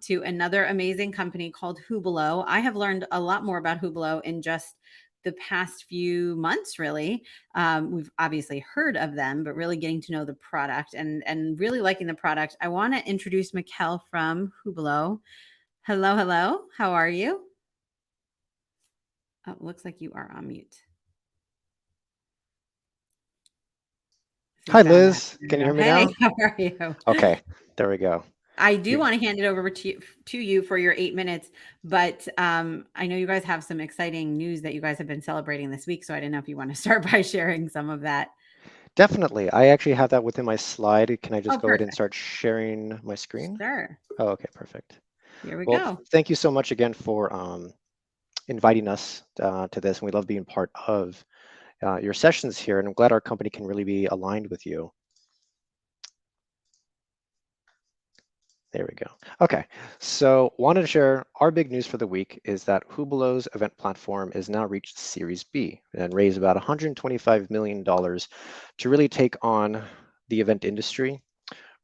to another amazing company called Hubilo. I have learned a lot more about Hubilo in just the past few months, really. We've obviously heard of them, but really getting to know the product and really liking the product. I want to introduce Mikkel from Hubilo. Hello, hello. How are you? Oh, looks like you are on mute. We Hi, found that. Liz. There we Can you go. hear me Hey, now? how are you? Okay, there we go. I do You- want to hand it over to you for your 8 minutes, but I know you guys have some exciting news that you guys have been celebrating this week. So I didn't know if you want to start by sharing some of that. Definitely. I actually have that within my slide. Can I just Oh, go ahead and perfect. start sharing my screen? Sure. Oh, okay, perfect. Here we Well, go. thank you so much again for inviting us to this. And we love being part of your sessions here. And I'm glad our company can really be aligned with you. There we go. Okay, so wanted to share our big news for the week is that Hubilo's event platform is now reached Series B and raised about $125 million to really take on the event industry,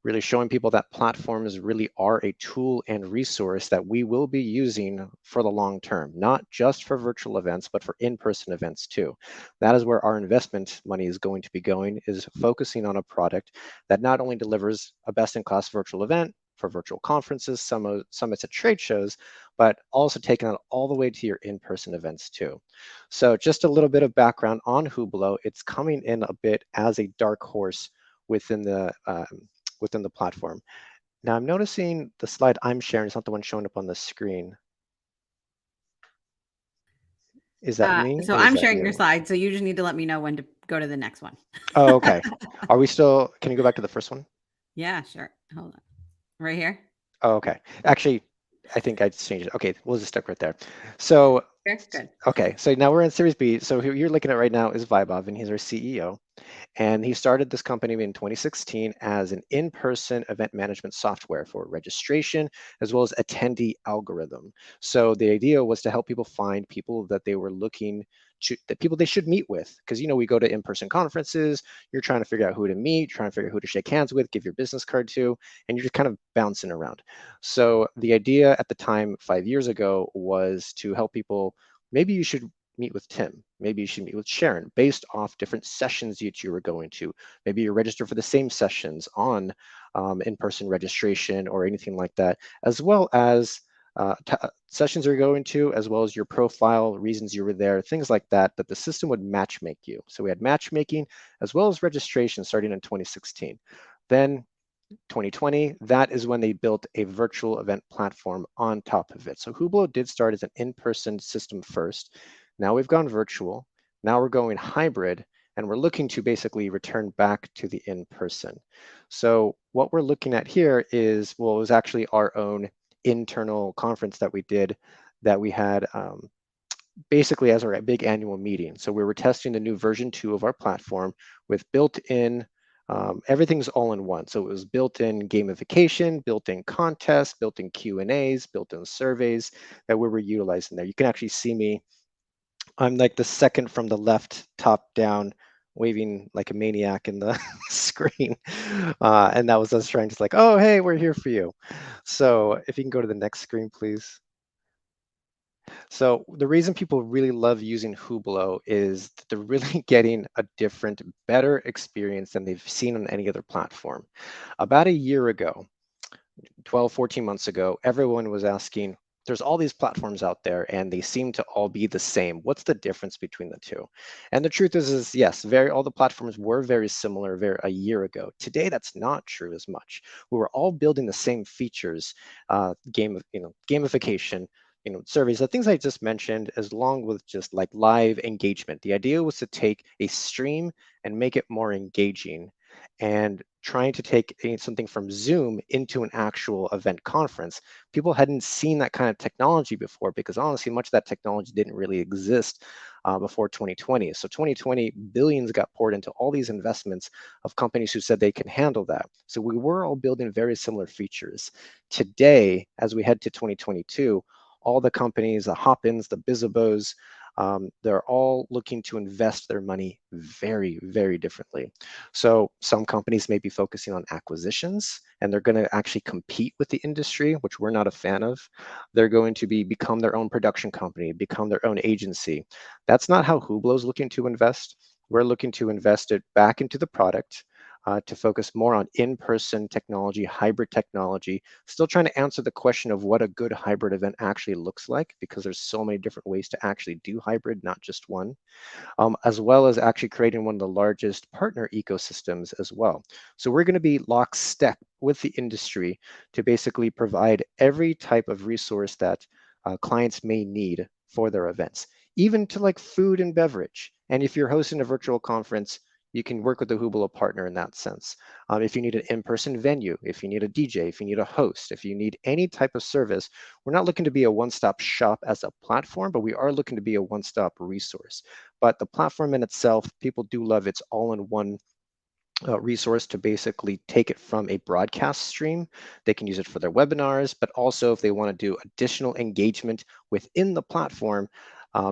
really showing people that platforms really are a tool and resource that we will be using for the long term, not just for virtual events, but for in-person events too. That is where our investment money is going to be going, is focusing on a product that not only delivers a best-in-class virtual event for virtual conferences, summits at trade shows, but also taking it all the way to your in-person events too. So just a little bit of background on Hubilo. It's coming in a bit as a dark horse within the platform. Now I'm noticing the slide I'm sharing is not the one showing up on the screen. Is that me So or is I'm that sharing your you? slide. So you just need to let me know when to go to the next one. Oh, okay. Are we still, can you go back to the first one? Yeah, sure. Hold on. Right here. Oh, okay. Actually, I think I just changed it. Okay, we'll just stick right there. So, Here. Good. okay, so now we're in Series B. So who you're looking at right now is Vaibhav, and he's our CEO. And he started this company in 2016 as an in-person event management software for registration as well as attendee algorithm. So the idea was to help people find people that they were looking to, that people they should meet with. Because we go to in-person conferences, you're trying to figure out who to meet, trying to figure out who to shake hands with, give your business card to, and you're just kind of bouncing around. So the idea at the time, 5 years ago, was to help people. Maybe you should meet with Tim. Maybe you should meet with Sharon based off different sessions that you were going to. Maybe you're registered for the same sessions on in-person registration or anything like that, as well as sessions you're going to, as well as your profile, reasons you were there, things like that, that the system would match make you. So we had matchmaking as well as registration starting in 2016. Then 2020, that is when they built a virtual event platform on top of it. So Hublo did start as an in-person system first. Now we've gone virtual. Now we're going hybrid, and we're looking to basically return back to the in-person. So what we're looking at here is, well, it was actually our own internal conference that we did that we had basically as our big annual meeting. So we were testing the new version 2 of our platform with built-in everything's all in one. So it was built-in gamification, built-in contests, built-in Q&As, built-in surveys that we were utilizing there. You can actually see me. I'm like the second from the left, top down, waving like a maniac in the screen. And that was us trying to like, oh, hey, we're here for you. So if you can go to the next screen, please. So the reason people really love using Hublo is that they're really getting a different, better experience than they've seen on any other platform. About a year ago, 12, 14 months ago, everyone was asking, there's all these platforms out there and they seem to all be the same. What's the difference between the two? And the truth is yes, all the platforms were very similar a year ago. Today, that's not true as much. We were all building the same features, gamification, surveys, the things I just mentioned, as long with just like live engagement. The idea was to take a stream and make it more engaging, and trying to take something from Zoom into an actual event conference. People hadn't seen that kind of technology before because honestly, much of that technology didn't really exist before 2020. So 2020, billions got poured into all these investments of companies who said they can handle that. So we were all building very similar features. Today, as we head to 2022, all the companies, the Hopins, the Bizabos, They're all looking to invest their money very, very differently. So some companies may be focusing on acquisitions, and they're going to actually compete with the industry, which we're not a fan of. They're going to become their own production company, become their own agency. That's not how Hublo is looking to invest. We're looking to invest it back into the product, to focus more on in-person technology, hybrid technology, still trying to answer the question of what a good hybrid event actually looks like, because there's so many different ways to actually do hybrid, not just one, as well as actually creating one of the largest partner ecosystems as well. So we're going to be lockstep with the industry to basically provide every type of resource that clients may need for their events, even to like food and beverage. And if you're hosting a virtual conference, you can work with the Hublo partner in that sense. If you need an in-person venue, if you need a DJ, if you need a host, if you need any type of service, we're not looking to be a one-stop shop as a platform, but we are looking to be a one-stop resource. But the platform in itself, people do love its all-in-one resource to basically take it from a broadcast stream. They can use it for their webinars, but also if they want to do additional engagement within the platform,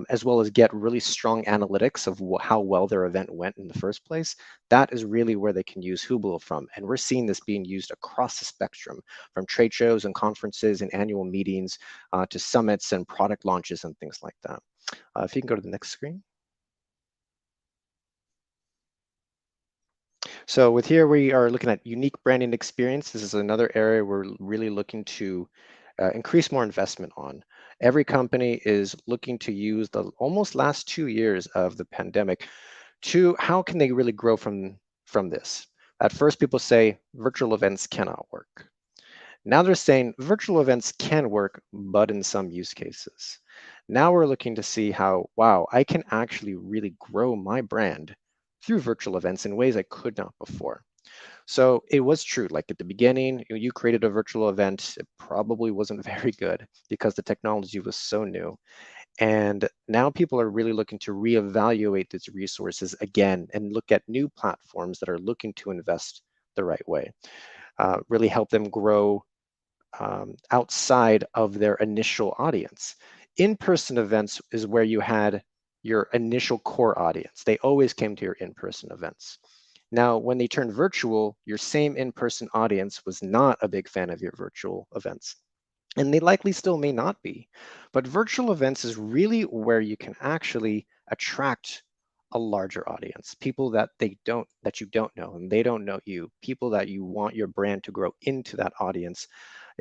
as well as get really strong analytics of how well their event went in the first place, that is really where they can use Hublo from. And we're seeing this being used across the spectrum, from trade shows and conferences and annual meetings to summits and product launches and things like that. If you can go to the next screen. So with here, we are looking at unique branding experience. This is another area we're really looking to increase more investment on. Every company is looking to use the almost last 2 years of the pandemic to how can they really grow from this. At first, people say virtual events cannot work. Now they're saying virtual events can work, but in some use cases. Now we're looking to see how, wow, I can actually really grow my brand through virtual events in ways I could not before. So it was true. Like at the beginning, you created a virtual event, it probably wasn't very good because the technology was so new. And now people are really looking to reevaluate these resources again and look at new platforms that are looking to invest the right way, really help them grow outside of their initial audience. In-person events is where you had your initial core audience. They always came to your in-person events. Now, when they turned virtual, your same in-person audience was not a big fan of your virtual events. And they likely still may not be. But virtual events is really where you can actually attract a larger audience, people that you don't know and they don't know you, people that you want your brand to grow into that audience.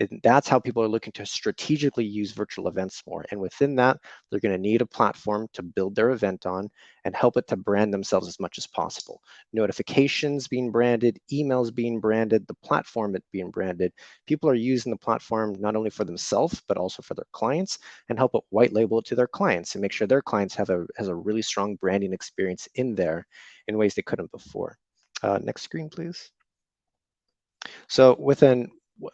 And that's how people are looking to strategically use virtual events more. And within that, they're going to need a platform to build their event on and help it to brand themselves as much as possible. Notifications being branded, emails being branded, the platform it being branded. People are using the platform not only for themselves, but also for their clients, and help it white label it to their clients and make sure their clients has a really strong branding experience in there in ways they couldn't before. Next screen, please. So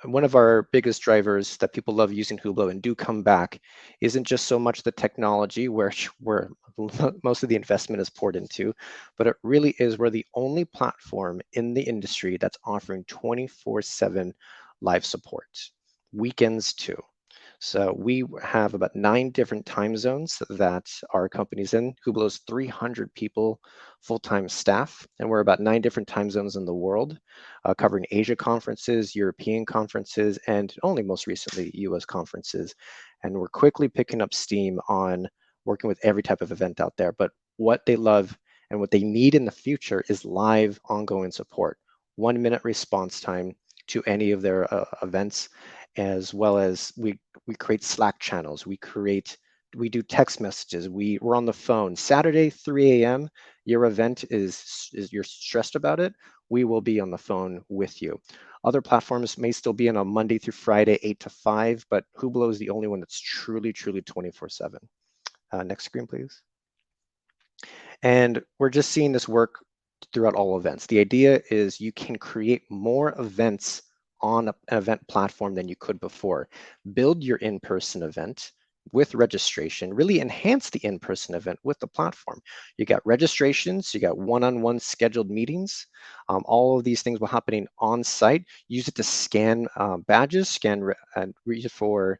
one of our biggest drivers that people love using Hublo and do come back isn't just so much the technology where most of the investment is poured into, but it really is we're the only platform in the industry that's offering 24/7 live support, weekends too. So we have about 9 different time zones that our company's in. Hublo's 300 people, full-time staff, and we're about 9 different time zones in the world, covering Asia conferences, European conferences, and only most recently US conferences. And we're quickly picking up steam on working with every type of event out there. But what they love and what they need in the future is live, ongoing support, 1 minute response time to any of their events, as well as we create Slack channels. We do text messages. We're on the phone. Saturday, 3 a.m. Your event is you're stressed about it. We will be on the phone with you. Other platforms may still be on a Monday through Friday, 8 to 5, but Hublo is the only one that's truly, truly 24/7. Next screen, please. And we're just seeing this work throughout all events. The idea is you can create more events on an event platform than you could before. Build your in-person event with registration, really enhance the in-person event with the platform. You got registrations, you got one-on-one scheduled meetings. All of these things will happening on site. Use it to scan badges, and read it for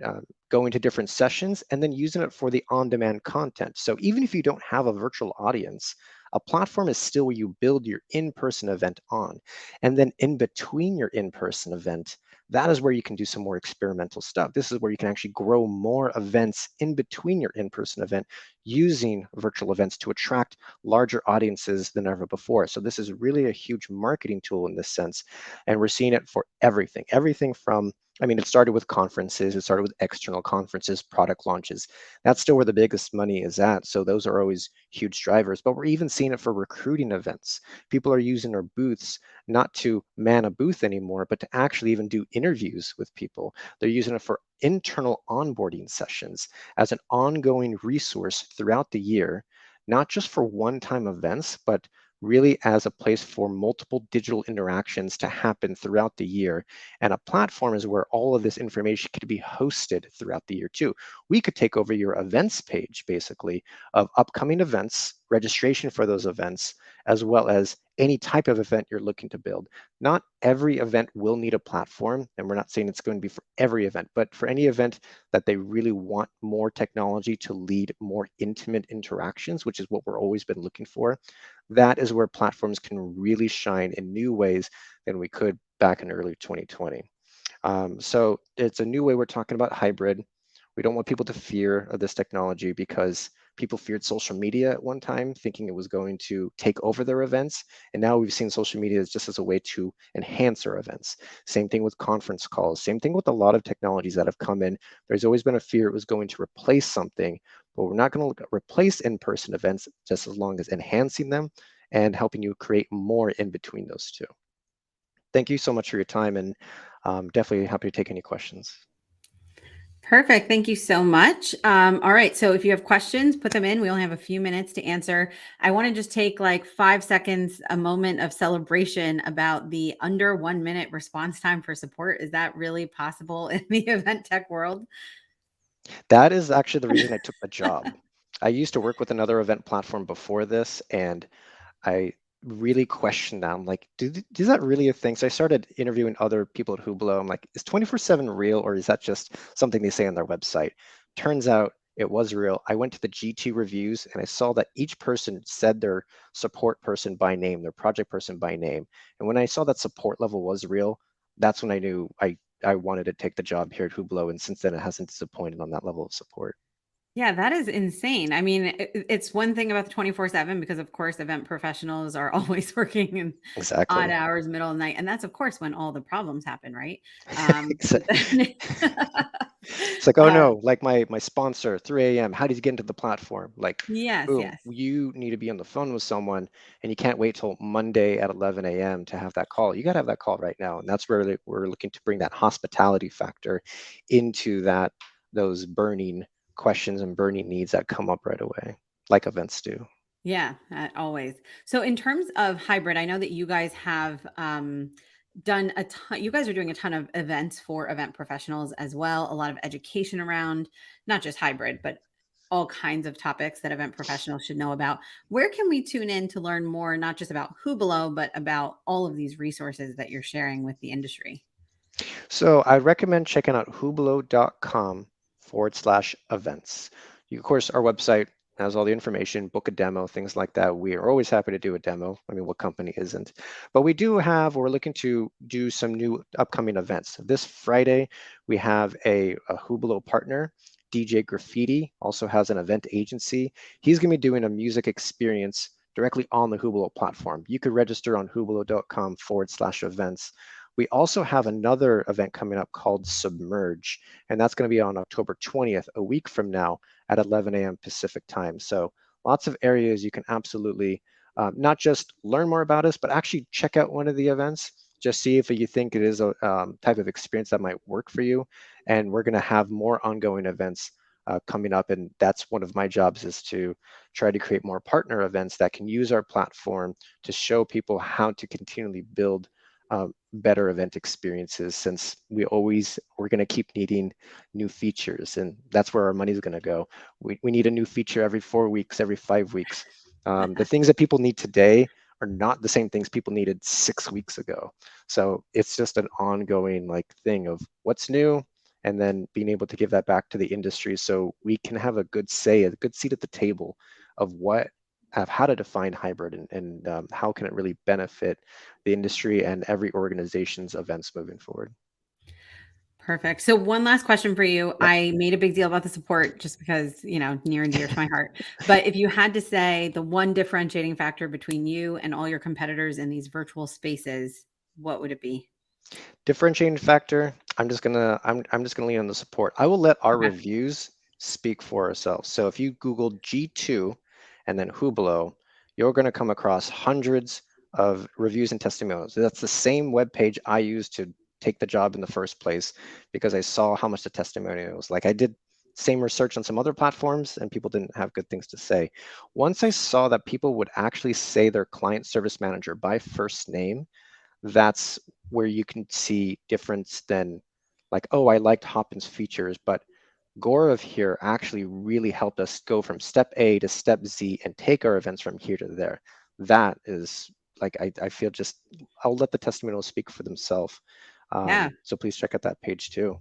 uh, going to different sessions and then using it for the on-demand content. So even if you don't have a virtual audience, a platform is still where you build your in-person event on. And then in between your in-person event, that is where you can do some more experimental stuff. This is where you can actually grow more events in between your in-person event using virtual events to attract larger audiences than ever before. So this is really a huge marketing tool in this sense. And we're seeing it for everything, everything from, I mean, it started with conferences, it started with external conferences, product launches. That's still where the biggest money is at. So those are always huge drivers, but we're even seeing it for recruiting events. People are using our booths not to man a booth anymore, but to actually even do interviews with people. They're using it for internal onboarding sessions as an ongoing resource throughout the year, not just for one-time events, but really as a place for multiple digital interactions to happen throughout the year. And a platform is where all of this information could be hosted throughout the year too. We could take over your events page, basically, of upcoming events, registration for those events, as well as any type of event you're looking to build. Not every event will need a platform, and we're not saying it's going to be for every event, but for any event that they really want more technology to lead more intimate interactions, which is what we're always been looking for, that is where platforms can really shine in new ways than we could back in early 2020. So it's a new way we're talking about hybrid. We don't want people to fear of this technology because people feared social media at one time, thinking it was going to take over their events. And now we've seen social media as just as a way to enhance our events. Same thing with conference calls, same thing with a lot of technologies that have come in. There's always been a fear it was going to replace something, but we're not going to replace in-person events just as long as enhancing them and helping you create more in between those two. Thank you so much for your time, and definitely happy to take any questions. Perfect. Thank you so much. All right. So if you have questions, put them in. We only have a few minutes to answer. I want to just take like 5 seconds, a moment of celebration about the under 1 minute response time for support. Is that really possible in the event tech world? That is actually the reason I took the job. I used to work with another event platform before this, and I really questioned that. I'm like, is that really a thing? So I started interviewing other people at Hubilo. I'm like, is 24/7 real, or is that just something they say on their website? Turns out it was real. I went to the GT reviews and I saw that each person said their support person by name, their project person by name. And when I saw that support level was real, that's when I knew I wanted to take the job here at Hubilo. And since then, it hasn't disappointed on that level of support. Yeah, that is insane. I mean, it's one thing about the 24/7 because of course event professionals are always working in odd Exactly. hours, middle of the night, and that's of course when all the problems happen, right? But then It's like, oh uh, no, like my sponsor, 3 a.m. How did you get into the platform? Like, yes, boom, yes. you need to be on the phone with someone, and you can't wait till Monday at 11 a.m. to have that call. You got to have that call right now, and that's where we're looking to bring that hospitality factor into those burning questions and burning needs that come up right away, like events do. Yeah, always. So in terms of hybrid, I know that you guys have done a ton, you guys are doing a ton of events for event professionals as well, a lot of education around not just hybrid, but all kinds of topics that event professionals should know about. Where can we tune in to learn more, not just about Hubilo, but about all of these resources that you're sharing with the industry? So I recommend checking out hublo.com/events. Of course, our website has all the information, book a demo, things like that. We are always happy to do a demo. I mean, what company isn't? But we're looking to do some new upcoming events. This Friday, we have a Hublo partner. DJ Graffiti also has an event agency. He's going to be doing a music experience directly on the Hublo platform. You could register on hublo.com/events. We also have another event coming up called Submerge, and that's going to be on October 20th, a week from now at 11 a.m. Pacific time. So lots of areas you can absolutely not just learn more about us, but actually check out one of the events. Just see if you think it is a type of experience that might work for you. And we're going to have more ongoing events coming up. And that's one of my jobs, is to try to create more partner events that can use our platform to show people how to continually build better event experiences, since we're going to keep needing new features, and that's where our money is going to go. We need a new feature every 4 weeks, every 5 weeks. The things that people need today are not the same things people needed 6 weeks ago. So it's just an ongoing like thing of what's new and then being able to give that back to the industry so we can have a good say, a good seat at the table of how to define hybrid and how can it really benefit the industry and every organization's events moving forward. Perfect. So one last question for you. Yep. I made a big deal about the support just because, near and dear to my heart. But if you had to say the one differentiating factor between you and all your competitors in these virtual spaces, what would it be? Differentiating factor, I'm just gonna lean on the support. I will let our Okay. reviews speak for ourselves. So if you Google G2 and then Hubilo, you're gonna come across hundreds of reviews and testimonials. That's the same web page I used to take the job in the first place because I saw how much the testimonials. Like I did same research on some other platforms and people didn't have good things to say. Once I saw that people would actually say their client service manager by first name, that's where you can see difference than like, oh, I liked Hopin's features, but Gaurav here actually really helped us go from step A to step Z and take our events from here to there. That is like, I feel just, I'll let the testimonials speak for themselves. Yeah. So please check out that page too.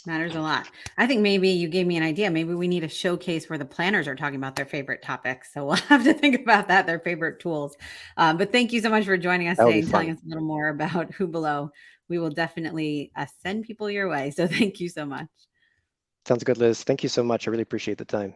Matters a lot. I think maybe you gave me an idea. Maybe we need a showcase where the planners are talking about their favorite topics. So we'll have to think about that, their favorite tools. But thank you so much for joining us That would today be and telling fun. us a little more about Hubilo. We will definitely send people your way. So thank you so much. Sounds good, Liz. Thank you so much. I really appreciate the time.